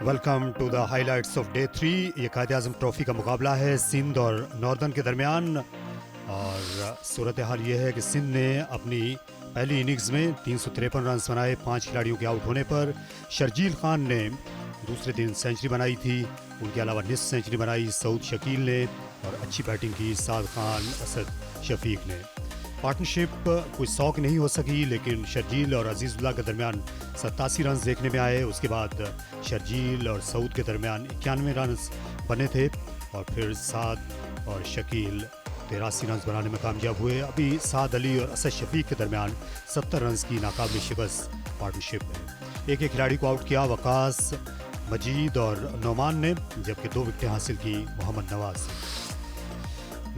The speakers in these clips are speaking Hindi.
Welcome to the highlights of day 3। ये कायद-ए-आज़म ट्रॉफी का मुकाबला है सिंध और नॉर्दर्न के दरमियान। और सूरत हाल ये है कि सिंध ने अपनी पहली इनिंग्स में 353 रन बनाए 5 खिलाड़ियों के आउट होने पर। शर्जील खान ने दूसरे दिन सेंचुरी बनाई थी, उनके अलावा निस्फ सेंचुरी बनाई सऊद शकील ने, और अच्छी बैटिंग की साद खान, असद शफीक ने। पार्टनरशिप कोई 100 की नहीं हो सकी, लेकिन शर्जील और अजीज़ुल्लाह के दरमियान 87 रन देखने में आए। उसके बाद शर्जील और सऊद के दरमियान 91 रन बने थे, और फिर साद और शकील 83 रन बनाने में कामयाब हुए। अभी साद अली और असद शफीक के दरमियान 70 रन की नाकाबिल शिकस्त पार्टनरशिप है। एक खिलाड़ी को आउट किया वकास, मजीद और नोमान ने, जबकि 2 विकेटें हासिल की मोहम्मद नवाज।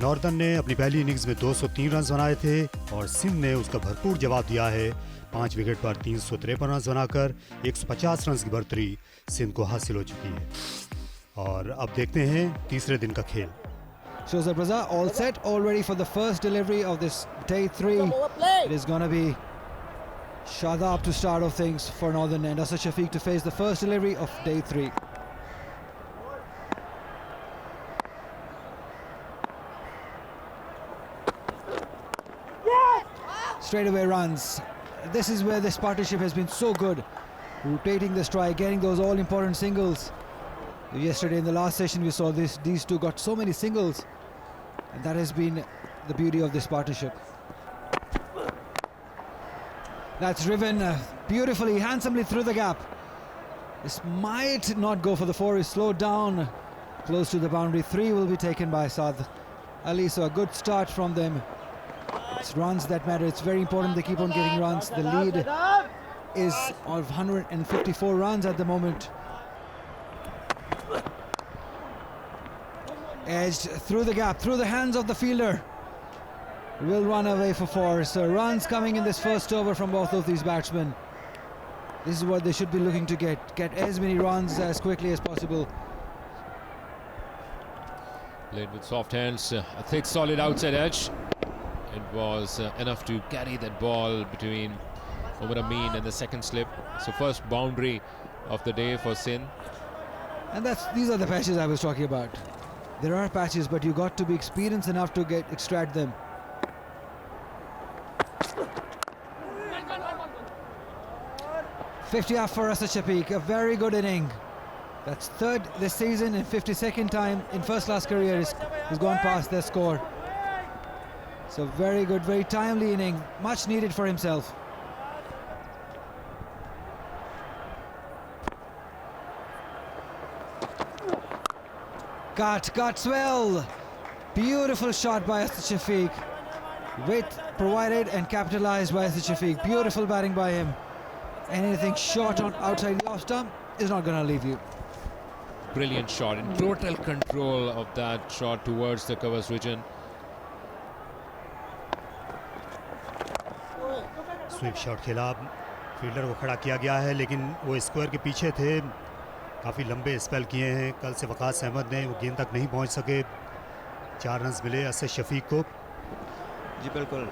नॉर्दर्न ने अपनी पहली इनिंग्स में 203 रन बनाए थे, और सिंध ने उसका भरपूर जवाब दिया है। 5 विकेट पर 353 रन बनाकर 150 रन की बढ़तरी सिंध को हासिल हो चुकी है। और अब देखते हैं तीसरे दिन का खेल। Shozab Raza all set, all ready for the first delivery of this day 3. It is going to be Shadab to start off things for Northern, and Asad Shafiq to face the first delivery of day 3. Straight away runs. This is where this partnership has been so good, rotating the strike, getting those all important singles. Yesterday in the last session we saw these two got so many singles, and that has been the beauty of this partnership. That's driven beautifully, handsomely through the gap. This might not go for the 4, is slowed down close to the boundary. 3 will be taken by Saad Ali, so a good start from them. It's runs that matter. It's very important they keep on getting runs. The lead is of 154 runs at the moment. Edged through the gap, through the hands of the fielder. Will run away for 4. So runs coming in this first over from both of these batsmen. This is what they should be looking to get as many runs as quickly as possible. Played with soft hands, a thick solid outside edge. It was enough to carry that ball between Umar Amin and the second slip. So first boundary of the day for Sindh. And these are the patches I was talking about. There are patches, but you got to be experienced enough to extract them. "50 off for Asad Shafiq, a very good inning. That's third this season and 52nd time in first class career he's gone past their score. So very good, very timely inning, much needed for himself. Got swell. Beautiful shot by Asad Shafiq. Width provided and capitalized by Asad Shafiq. Beautiful batting by him. Anything short on outside the off stump is not going to leave you. Brilliant shot, in total control of that shot towards the covers region. Sweep shot खेला, फील्डर को खड़ा किया गया है, लेकिन वो स्क्वायर के पीछे थे। काफ़ी लंबे स्पेल किए हैं कल से वकास अहमद ने, वो गेंद तक नहीं पहुंच सके। 4 रन मिले असद शफीक को। जी बिल्कुल,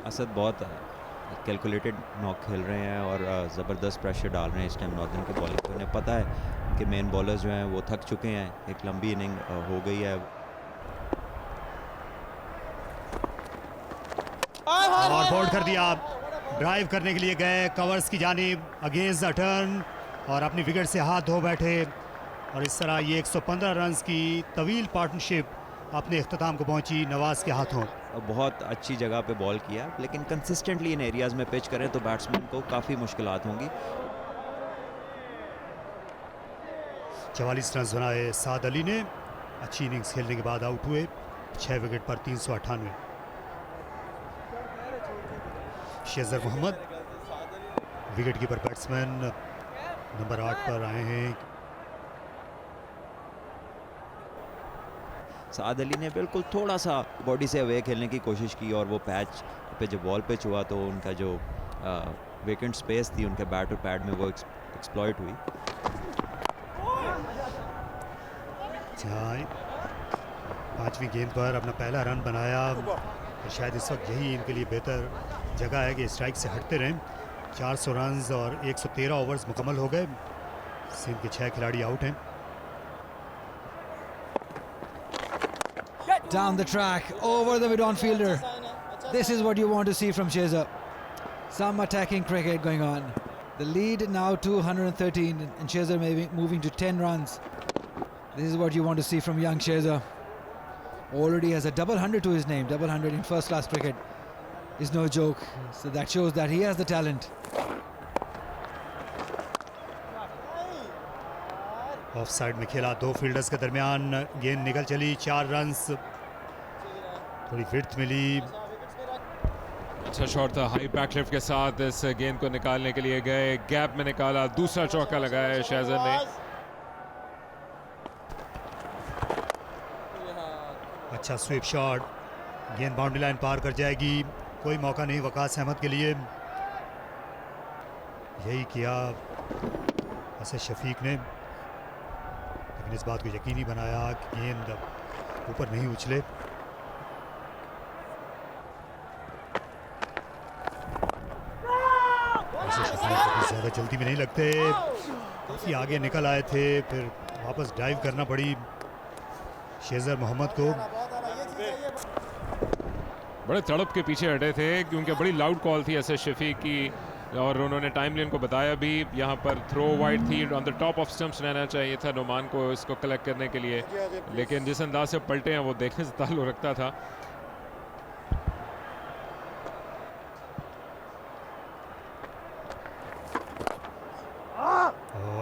असद बहुत कैलकुलेटेड नॉक खेल रहे हैं और ज़बरदस्त प्रेशर डाल रहे हैं इस टाइम नॉर्दर्न की बॉलिंग पे। उन्हें पता है कि मेन बॉलर्स जो हैं वो थक चुके हैं, एक लंबी इनिंग हो गई है। और बोल्ड कर दिया, ड्राइव करने के लिए गए कवर्स की जानिब, अगेंस्ट द टर्न, और अपनी विकेट से हाथ धो बैठे। और इस तरह ये 115 रन की तवील पार्टनरशिप अपने इख्तिताम को पहुंची नवाज के हाथों। बहुत अच्छी जगह पे बॉल किया, लेकिन कंसिस्टेंटली इन एरियाज़ में पिच करें तो बैट्समैन को काफ़ी मुश्किलात होंगी। 44 रन बनाए साद अली ने, अच्छी इनिंग्स खेलने के बाद आउट हुए। 6 विकेट पर 398। शेजर Mohammad wicket keeper batsman number 8 पर आए हैं। साद अली ने बिल्कुल थोड़ा सा बॉडी से अवे खेलने की कोशिश की, और वो पैच पे जब बॉल पिच हुआ तो उनका जो वेकेंट स्पेस थी उनके बैट और पैड में वो एक्सप्लॉइट हुई। 5वीं गेंद पर अपना पहला रन बनाया, और शायद इस वक्त यही इनके लिए बेहतर जगह है कि स्ट्राइक से हटते रहें। 400 रन और 113 ओवर्स मुकम्मल हो गए। सिंध के 6 खिलाड़ी आउट हैं। Down the track, over the mid-on fielder. This is what you want to see from Sheza. Some attacking cricket going on. The lead now 213 and Sheza moving to 10 runs. This is what you want to see from young Sheza. Already has a double 100 to his name. Double 100 in first class cricket is no joke. So that shows that he has the talent. Of side में खेला, 2 फील्डर्स के दरमियान गेंद निकल चली, 4 रन्स, थोड़ी विड्थ मिली। अच्छा शॉट था, हाई बैकलिफ्ट के साथ इस गेंद को निकालने के लिए गए, गैप में निकाला, दूसरा चौका लगाया शहजर ने। अच्छा स्वीप शॉट, गेंद बाउंड्री लाइन पार कर जाएगी, कोई मौका नहीं वकास अहमद के लिए। यही किया असद शफीक ने, लेकिन इस बात को यकीनी बनाया कि गेंद ऊपर नहीं उछले। असद शफीक को ज़्यादा जल्दी में नहीं लगते, काफ़ी आगे निकल आए थे, फिर वापस डाइव करना पड़ी शेजर मोहम्मद को। बड़े तड़प के पीछे हटे थे क्योंकि बड़ी लाउड कॉल थी असद शफीक की, और उन्होंने टाइमली उनको बताया भी यहाँ पर थ्रो वाइड थी, on the top of stumps रहना चाहिए था नोमान को इसको कलेक्ट करने के लिए, लेकिन जिस अंदाज से पलटे हैं वो देखने से ताल्लुक रखता था।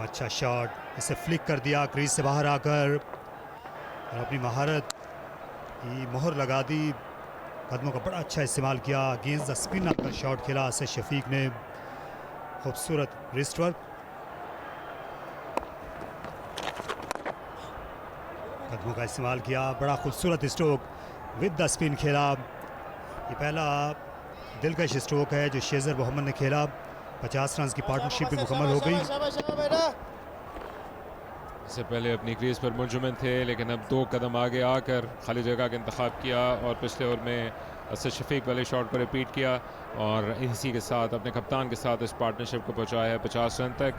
अच्छा शॉट, इसे फ्लिक कर दिया क्रीज से बाहर आकर और अपनी महारत की मोहर लगा दी, कदमों का बड़ा अच्छा इस्तेमाल किया, अगेंस्ट द स्पिन आकर शॉट खेला असद शफीक ने, खूबसूरत रिस्ट वर्क, कदमों का इस्तेमाल किया, बड़ा खूबसूरत स्ट्रोक विद द स्पिन खेला। ये पहला दिलकश स्ट्रोक है जो शेजर मोहम्मद ने खेला। 50 रन की पार्टनरशिप भी मुकम्मल हो गई। इससे पहले अपनी क्रीज पर मुंजमन थे, लेकिन अब 2 कदम आगे आकर खाली जगह का इंतखाब किया और पिछले ओवर में असद शफीक वाले शॉट को रिपीट किया और इसी के साथ अपने कप्तान के साथ इस पार्टनरशिप को पहुंचाया है 50 रन तक।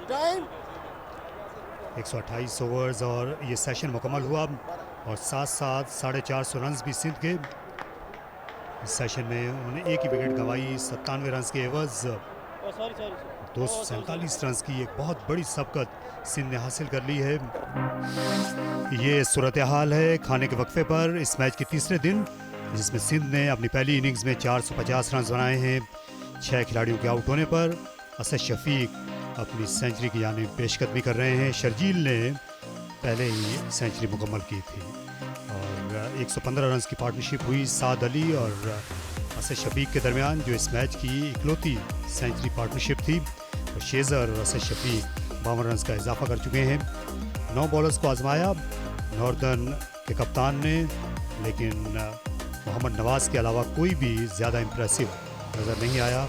टाइम 128 ओवर्स और ये सेशन मुकम्मल हुआ और साथ साथ 450 रन भी सिंध के। इस सेशन में उन्होंने एक ही विकेट गंवाई, 97 रन के एवज 247 रन की एक बहुत बड़ी सबकत सिंध ने हासिल कर ली है। ये सूरत हाल है खाने के वक्फे पर इस मैच के तीसरे दिन, जिसमें सिंध ने अपनी पहली इनिंग्स में 450 रन बनाए हैं। 6 खिलाड़ियों के आउट होने पर असद शफीक अपनी सेंचुरी की यानी पेशकदमी कर रहे हैं। शर्जील ने पहले ही सेंचुरी मुकम्मल की थी और 115 रन की पार्टनरशिप हुई साद अली और असद शफीक के दरमियान, जो इस मैच की इकलौती सेंचुरी पार्टनरशिप थी। और शेजर और असद शफीक 52 रन का इजाफा कर चुके हैं। 9 बॉलर्स को आजमाया नॉर्दर्न के कप्तान ने, लेकिन मोहम्मद नवाज के अलावा कोई भी ज़्यादा इम्प्रेसिव नज़र नहीं आया।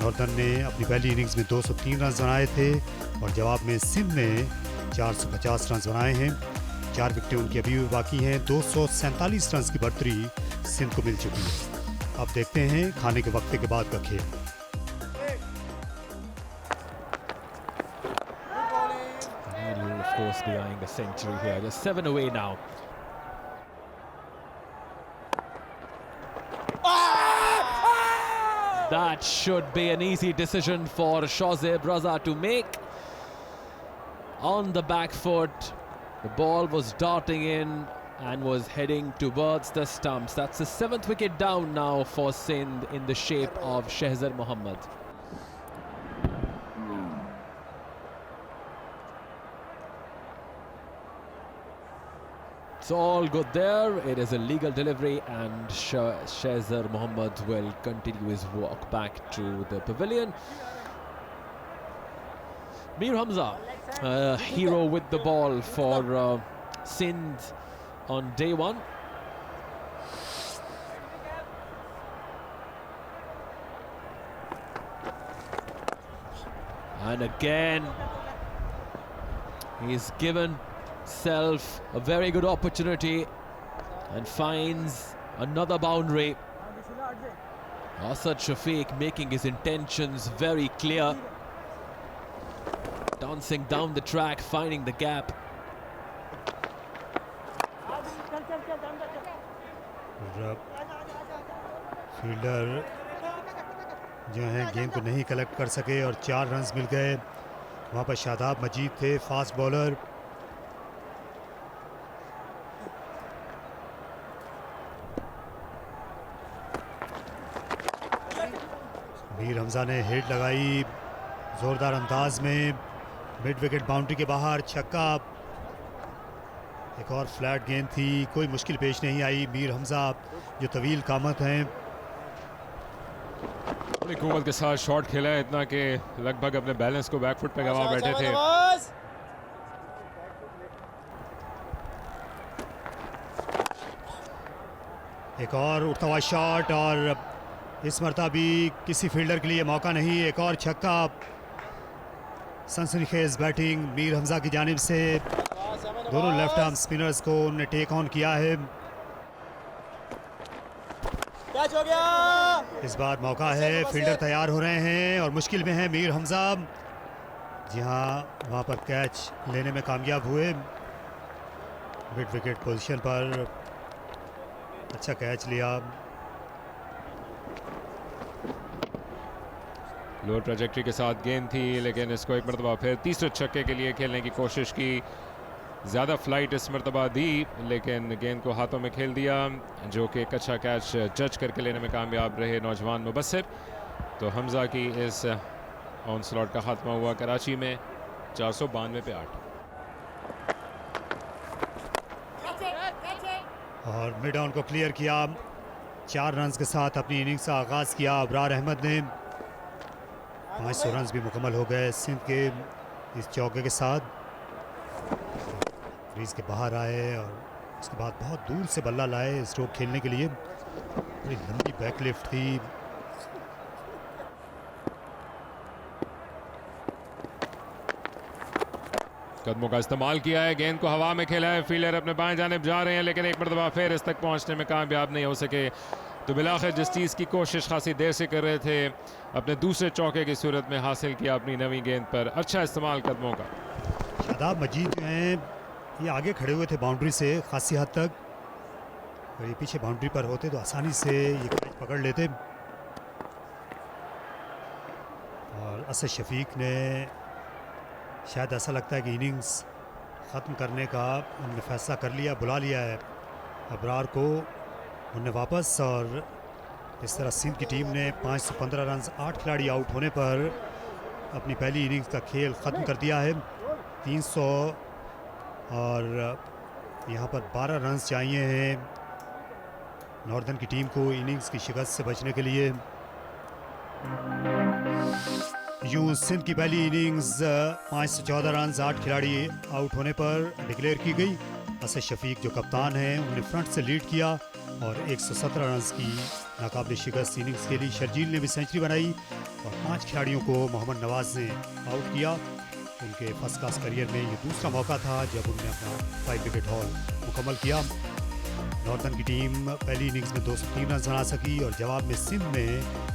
नॉर्दर्न ने अपनी पहली इनिंग्स में 203 रन बनाए थे और जवाब में सिंध ने 450 रन बनाए हैं। 4 विकेटें उनकी अभी भी बाकी हैं। 247 रन की बढ़तरी सिंध को मिल चुकी है। अब देखते हैं खाने के वक्फे के बाद का खेल। Of course, behind a century here, just 7 away now. That should be an easy decision for Shozeb Raza to make. On the back foot, the ball was darting in and was heading towards the stumps. That's the 7th wicket down now for Sindh in the shape of Shehzar Mohammad. It's all good there. It is a legal delivery and Shehzar Mohammad will continue his walk back to the pavilion. Mir Hamza, hero with the ball for Sindh on day 1. And again, he's given self a very good opportunity and finds another boundary. Asad Shafiq making his intentions very clear. Dancing down the track, finding the gap. Fielder जो हैं गेंद को नहीं कलेक्ट कर सके और 4 रन्स मिल गए। वहाँ पर शादाब मजीद थे, फास्ट बॉलर। मीर हमजा ने हिट लगाई जोरदार अंदाज में, मिड विकेट बाउंड्री के बाहर छक्का। एक और फ्लैट गेंद थी, कोई मुश्किल पेश नहीं आई। मीर हमजा जो तवील कामत हैं, बड़ी कुव्वत के साथ शॉट खेला है, इतना कि लगभग अपने बैलेंस को बैकफुट पे गवा बैठे थे। एक और उठता हुआ शॉट और इस मरतबा भी किसी फील्डर के लिए मौका नहीं। एक और छक्का, सनसनीखेज बैटिंग मीर हमजा की जानिब से। दोनों लेफ्ट आर्म स्पिनर्स को उन्होंने टेक ऑन किया है। कैच हो गया। इस बार मौका है, फील्डर तैयार हो रहे हैं और मुश्किल में है मीर हमजा। जी हाँ, वहाँ पर कैच लेने में कामयाब हुए। मिड विकेट पोजीशन पर अच्छा कैच लिया। लो ट्रैजेक्टरी के साथ गेंद थी, लेकिन इसको एक मरतबा फिर तीसरे छक्के के लिए खेलने की कोशिश की। ज़्यादा फ्लाइट इस मरतबा दी, लेकिन गेंद को हाथों में खेल दिया, जो कि एक अच्छा कैच जज करके लेने में कामयाब रहे नौजवान मुबस्सिर। तो हमजा की इस ऑन स्लॉट का खात्मा हुआ कराची में 492 पे 8। और मिड ऑन को क्लियर किया। 4 रन्स के साथ अपनी इनिंग्स का आगाज़ किया अबरार अहमद ने। 500 रन्स भी मुकम्मल हो गए सिंध के इस चौके के साथ। क्रीज के बाहर आए और उसके बाद बहुत दूर से बल्ला लाए स्ट्रोक खेलने के लिए। बड़ी लंबी बैकलिफ्ट थी। कदमों का इस्तेमाल किया है, गेंद को हवा में खेला है, फील्डर अपने बाएं जानिब जा रहे हैं, लेकिन एक मरतबा फिर इस तक पहुंचने में कामयाब नहीं हो सके। तो बिलाखिर जिस चीज़ की कोशिश खासी देर से कर रहे थे, अपने दूसरे चौके की सूरत में हासिल किया अपनी नवी गेंद पर। अच्छा इस्तेमाल कदमों का। शादाब मजीद जो हैं ये आगे खड़े हुए थे बाउंड्री से खासी हद तक। अगर ये पीछे बाउंड्री पर होते तो आसानी से ये कैच पकड़ लेते। और असद शफीक ने शायद ऐसा लगता है कि इनिंग्स ख़त्म करने का उन्होंने फ़ैसला कर लिया, बुला लिया है अबरार को उन्होंने वापस। और इस तरह सिंध की टीम ने 515 रन 8 खिलाड़ी आउट होने पर अपनी पहली इनिंग्स का खेल ख़त्म कर दिया है। 300 और यहाँ पर 12 रन चाहिए हैं नॉर्दर्न की टीम को इनिंग्स की शिकस्त से बचने के लिए। यूं सिंध की पहली इनिंग्स 514 रन 8 खिलाड़ी आउट होने पर डिक्लेयर की गई। असद शफीक जो कप्तान हैं उन्होंने फ्रंट से लीड किया और 117 रन की नाकाबिल शिकस्त इनिंग्स के लिए। शर्जील ने भी सेंचुरी बनाई और 5 खिलाड़ियों को मोहम्मद नवाज ने आउट किया। उनके फर्स्ट क्लास करियर में ये दूसरा मौका था जब उन्होंने अपना 5 विकेट हॉल मुकम्मल किया। नॉर्दर्न की टीम पहली इनिंग्स में 203 रन बना सकी और जवाब में सिंध ने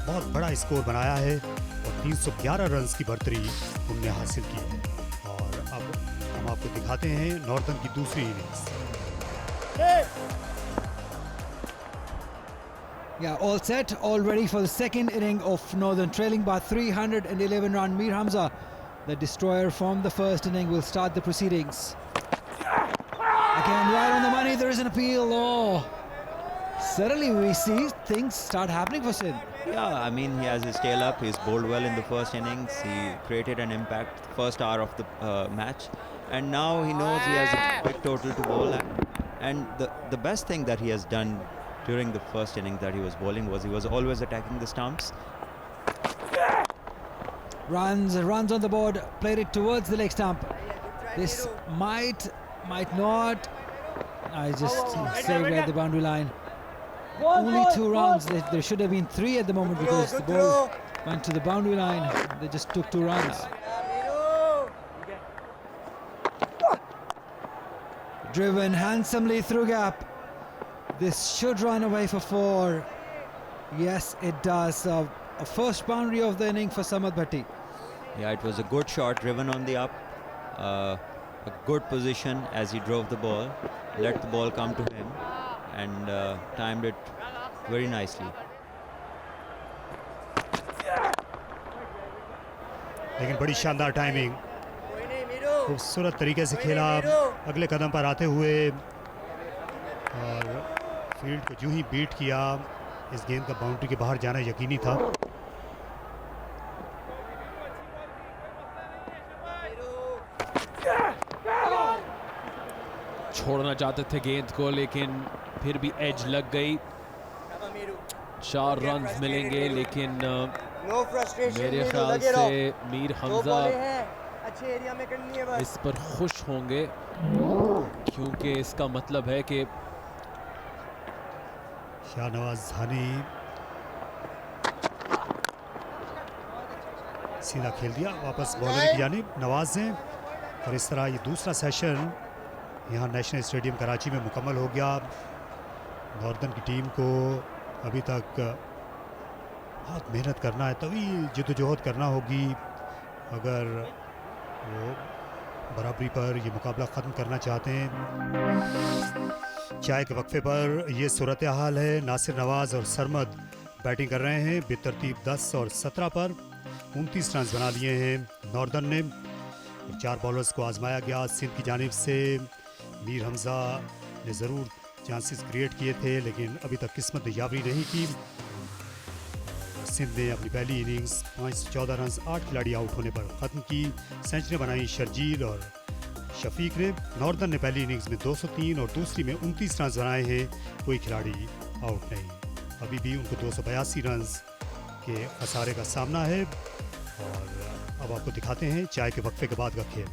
बहुत बड़ा स्कोर बनाया है और 311 रन की बढ़तरी उन्होंने हासिल की है। और अब हम आपको दिखाते हैं नॉर्दर्न की दूसरी innings. Yeah, all set, all ready for the second inning of Northern, trailing by 311 run. Mir Hamza, the destroyer from the first inning, will start the proceedings. Again, right on the money, there is an appeal. Oh, suddenly we see things start happening for Sindh. Yeah, I mean, he has his tail up. He's bowled well in the first innings. He created an impact first hour of the match. And now he knows he has a big total to bowl at. And the best thing that he has done during the first inning that he was bowling was he was always attacking the stumps. Runs on the board, played it towards the leg stump. This might not. I just saved at the boundary line. Only 2 runs. There should have been 3 at the moment because the ball went to the boundary line. They just took 2 runs. Driven handsomely through gap. This should run away for 4. Yes, it does. A first boundary of the inning for Samad Bhatti. Yeah, it was a good shot, driven on the up. A good position as he drove the ball, let the ball come to him, and timed it very nicely. लेकिन बड़ी शानदार टाइमिंग, खूबसूरत तरीके से खेला अगले कदम पर आते हुए, और फील्ड को यूं ही बीट किया। इस गेंद का बाउंड्री के बाहर जाना यकीनी था। छोड़ना चाहते थे गेंद को, लेकिन फिर भी एज लग गई। 4 रन्स मिलेंगे, लेकिन मेरे ख्याल से मीर हमजा अच्छे एरिया में करनी है बस। इस पर खुश होंगे, क्योंकि इसका मतलब है कि शाहनवाज धानी सीधा खेल दिया वापस बॉलर की जानिब नवाज ने, और इस तरह ये दूसरा सेशन यहाँ नेशनल स्टेडियम कराची में मुकम्मल हो गया। नॉर्दर्न की टीम को अभी तक बहुत मेहनत करना है, तवील जद्दोजहद करना होगी अगर वो बराबरी पर ये मुकाबला ख़त्म करना चाहते हैं। चाय के वक्फे पर ये सूरत हाल है। नासिर नवाज और सरमद बैटिंग कर रहे हैं बेतरतीब 10 और 17 पर। 29 रन बना लिए हैं नॉर्दर्न ने। 4 बॉलर्स को आजमाया गया सिंध की जानिब से। मीर हमजा ने ज़रूर चांसेस क्रिएट किए थे, लेकिन अभी तक किस्मत ने यावरी नहीं की। सिंध ने अपनी पहली इनिंग्स 5 से 14 रन 8 खिलाड़ी आउट होने पर ख़त्म की। सेंचुरी बनाई शर्जील और शफीक ने। नॉर्दर्न ने पहली इनिंग्स में 203 और दूसरी में 29 रन बनाए हैं, कोई खिलाड़ी आउट नहीं। अभी भी उनको 282 रन के खसारे का सामना है। और अब आपको दिखाते हैं चाय के वक्फे के बाद का खेल।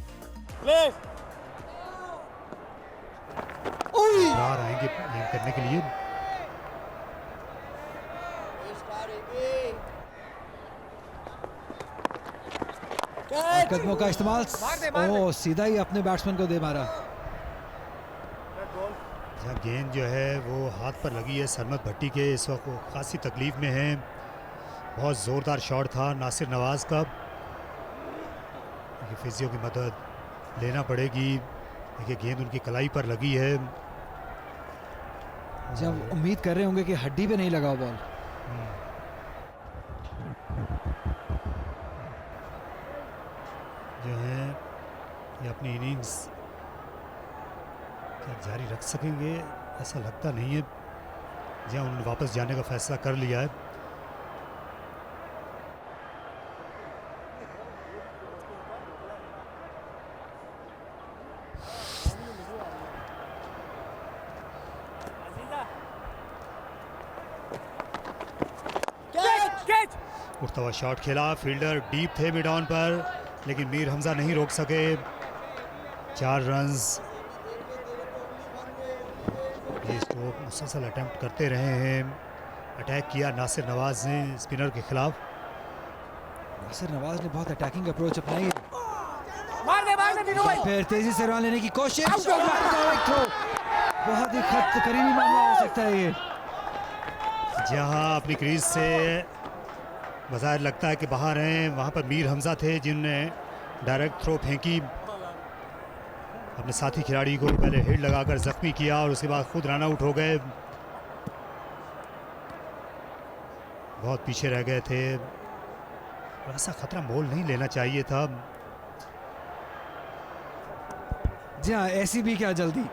बाहर आएंगे गेम करने के लिए। कदमों का इस्तेमाल, ओह सीधा ही अपने बैट्समैन को दे मारा। जहाँ गेंद जो है वो हाथ पर लगी है सरमद भट्टी के, इस वक्त वो खासी तकलीफ में है। बहुत ज़ोरदार शॉट था नासिर नवाज का। फिजियो की मदद लेना पड़ेगी। देखिए गेंद उनकी कलाई पर लगी है। जब उम्मीद कर रहे होंगे कि हड्डी पे नहीं लगा बॉल। जो है ये अपनी इनिंग्स क्या जारी रख सकेंगे, ऐसा लगता नहीं है। जहाँ उन्होंने वापस जाने का फैसला कर लिया है। उठता हुआ शॉट खेला, फील्डर डीप थे मिड ऑन पर, लेकिन मीर हमजा नहीं रोक सके। 4 रन्स। ये स्ट्रोक मुसलसल अटेम्प्ट करते रहे हैं। अटैक किया नासिर नवाज ने स्पिनर के खिलाफ। नासिर नवाज ने बहुत अटैकिंग अप्रोच अपनाई है। मार फिर तेजी से रन लेने की कोशिश। बहुत ही करीबी मामला हो सकता है ये। जहां अपनी क्रीज से बज़ाहिर लगता है कि बाहर हैं, वहां पर मीर हमजा थे जिनने डायरेक्ट थ्रो फेंकी। अपने साथी खिलाड़ी को पहले हिट लगाकर जख्मी किया और उसके बाद खुद रन आउट हो गए। बहुत पीछे रह गए थे। ऐसा खतरा मोल नहीं लेना चाहिए था। जी हाँ, ऐसी भी क्या जल्दी,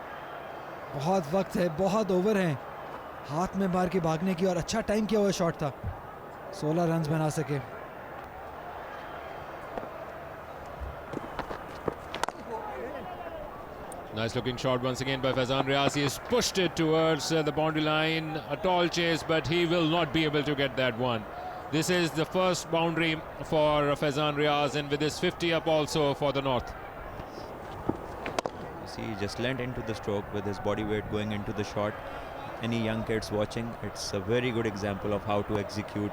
बहुत वक्त है, बहुत ओवर हैं। हाथ में मार के भागने की, और अच्छा टाइम किया हुआ शॉट था। 16 रन बना सके। Nice looking shot once again by Faizan Riaz. He has pushed it towards the boundary line. A tall chase, but he will not be able to get that one. This is the first boundary for Faizan Riaz, and with his 50 up also for the North. See, he just leant into the stroke with his body weight going into the shot. Any young kids watching, it's a very good example of how to execute.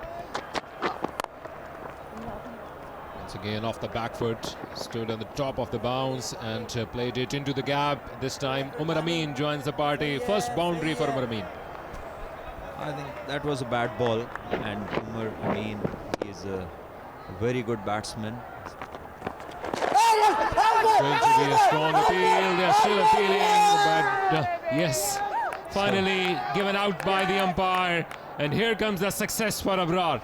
Once again off the back foot, stood on the top of the bounce and played it into the gap. This time Umar Amin joins the party. First boundary for Umar Amin. I think that was a bad ball, and Umar Amin is a very good batsman. Going to be a strong appeal. They're still appealing, but yes, finally given out by the umpire. And here comes the success for Abrar.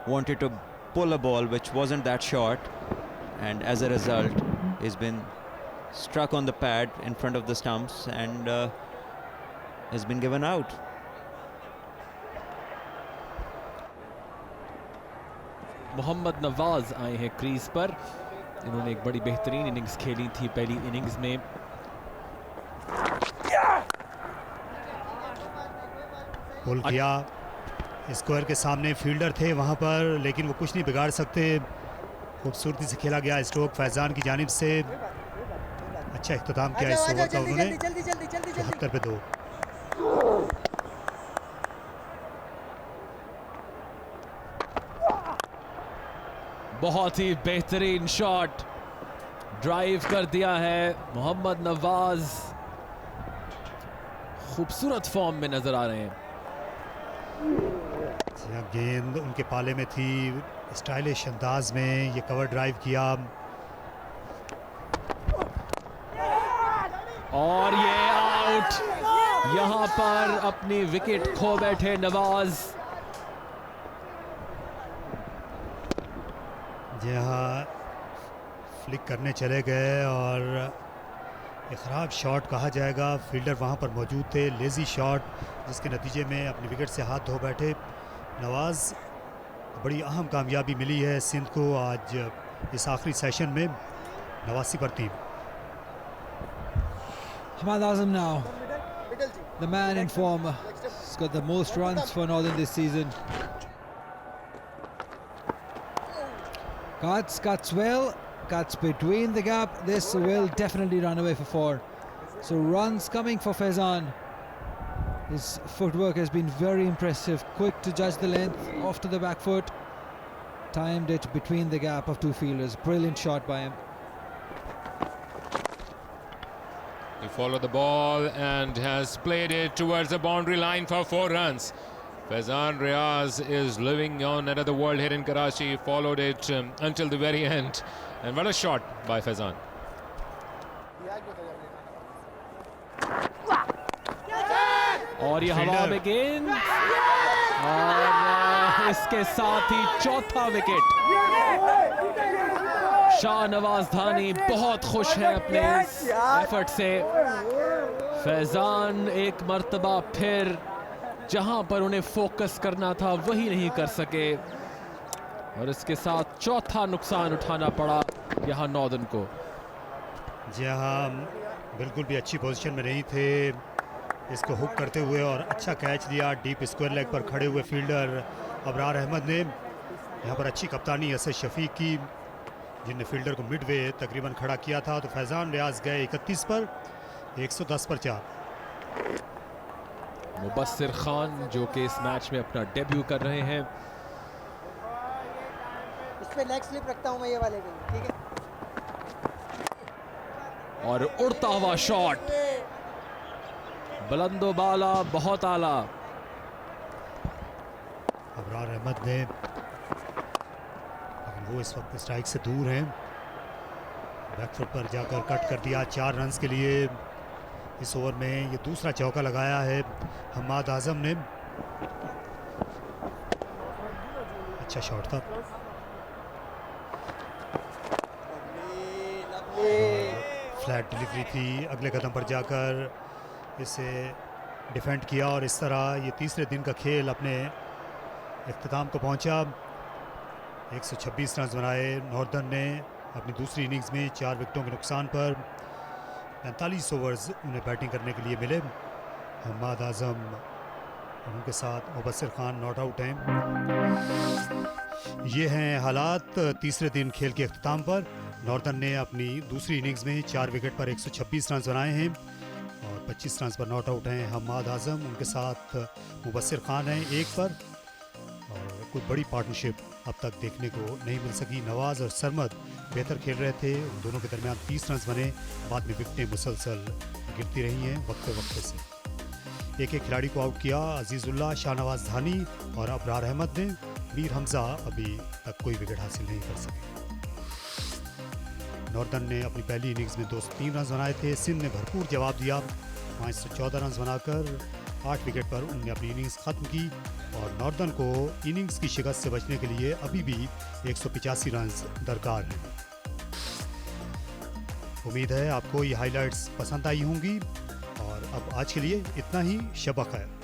Wanted to pull a ball which wasn't that short, and as a result, he's been struck on the pad in front of the stumps and has been given out. Mohammad Nawaz आए हैं क्रीज पर। इन्होंने एक बड़ी बेहतरीन इनिंग्स खेली थी पहली इनिंग्स में। पुल किया, स्क्वायर के सामने फील्डर थे वहां पर, लेकिन वो कुछ नहीं बिगाड़ सकते। खूबसूरती से खेला गया स्ट्रोक फैजान की जानिब से। अच्छा इख्तिताम किया इस ओवर का उन्होंने। 74 पे 2। बहुत ही बेहतरीन शॉट ड्राइव कर दिया है मोहम्मद नवाज। खूबसूरत फॉर्म में नजर आ रहे हैं। गेंद उनके पाले में थी, स्टाइलिश अंदाज में ये कवर ड्राइव किया और ये आउट। यहां पर अपनी विकेट खो बैठे नवाज। जहाँ फ्लिक करने चले गए और एक ख़राब शॉट कहा जाएगा। फील्डर वहाँ पर मौजूद थे, लेज़ी शॉट जिसके नतीजे में अपनी विकेट से हाथ धो बैठे नवाज। बड़ी अहम कामयाबी मिली है सिंध को आज इस आखिरी सेशन में 89 पर 3। Hamad Azam now, the man in form. He's got the most runs for Northern this season. Cuts well, cuts between the gap. This will definitely run away for 4. So runs coming for Faizan. His footwork has been very impressive. Quick to judge the length, off to the back foot. Timed it between the gap of two fielders. Brilliant shot by him. He followed the ball and has played it towards the boundary line for 4 runs. Faizan Riaz is living on another world here in Karachi. Followed it until the very end. And what a shot by Faizan. और ये हवा में गेंद और इसके साथ ही चौथा विकेट। शाहनवाज धानी बहुत खुश है अपने इस एफर्ट से। फैजान एक मर्तबा फिर जहां पर उन्हें फोकस करना था वही नहीं कर सके और इसके साथ चौथा नुकसान उठाना पड़ा यहां नॉर्दर्न को। जहां बिल्कुल भी अच्छी पोजीशन में नहीं थे, इसको हुक करते हुए और अच्छा कैच दिया डीप स्क्वायर लेग पर खड़े हुए फील्डर अबरार अहमद ने। यहाँ पर अच्छी कप्तानी असद शफीक की, जिनने फील्डर को मिडवे तकरीबन खड़ा किया था। तो फैजान रियाज गए 31 पर, 110 पर 4। मुबस्सिर खान जो कि इस मैच में अपना डेब्यू कर रहे हैं। इस पे लेग स्लिप रखता हूं मैं ये वाले पे, ठीक है। और उड़ता हुआ शॉट, बुलंदो बाला, बहुत आला। अबरार अहमद ने, लेकिन वो इस वक्त स्ट्राइक से दूर हैं। बैकफुट पर जाकर कट कर दिया 4 रन्स के लिए। इस ओवर में ये दूसरा चौका लगाया है हमाद आजम ने। अच्छा शॉट था। फ्लैट डिलीवरी थी, अगले कदम पर जाकर इसे डिफेंड किया और इस तरह ये तीसरे दिन का खेल अपने इख्तिताम को पहुंचा। 126 रन बनाए नॉर्दर्न ने अपनी दूसरी इनिंग्स में 4 विकेटों के नुकसान पर। 45 ओवर्स उन्हें बैटिंग करने के लिए मिले। हमाद आजम उनके साथ मुबस्सिर खान नॉट आउट हैं। ये हैं हालात तीसरे दिन खेल के इख्तिताम पर। नॉर्दर्न ने अपनी दूसरी इनिंग्स में 4 विकेट पर 126 रन बनाए हैं और 25 रन पर नॉट आउट हैं हमाद आजम। उनके साथ मुबस्सिर खान हैं 1 पर। और कोई बड़ी पार्टनरशिप अब तक देखने को नहीं मिल सकी। नवाज और सरमद बेहतर खेल रहे थे, उन दोनों के दरमियान 30 रन बने। बाद में विकेटें मुसलसल गिरती रही हैं वक्त से। एक एक खिलाड़ी को आउट किया, अजीजुल्लाह, शाहनवाज धानी और अबरार अहमद ने। मीर हमजा अभी तक कोई विकेट हासिल नहीं कर सके। नॉर्दर्न ने अपनी पहली इनिंग्स में 203 रन बनाए थे। सिंध ने भरपूर जवाब दिया, 514 रन बनाकर 8 विकेट पर उन्होंने अपनी इनिंग्स खत्म की और नॉर्दर्न को इनिंग्स की शिकस्त से बचने के लिए अभी भी 185 रन दरकार हैं। उम्मीद है आपको ये हाइलाइट्स पसंद आई होंगी और अब आज के लिए इतना ही। शब खैर।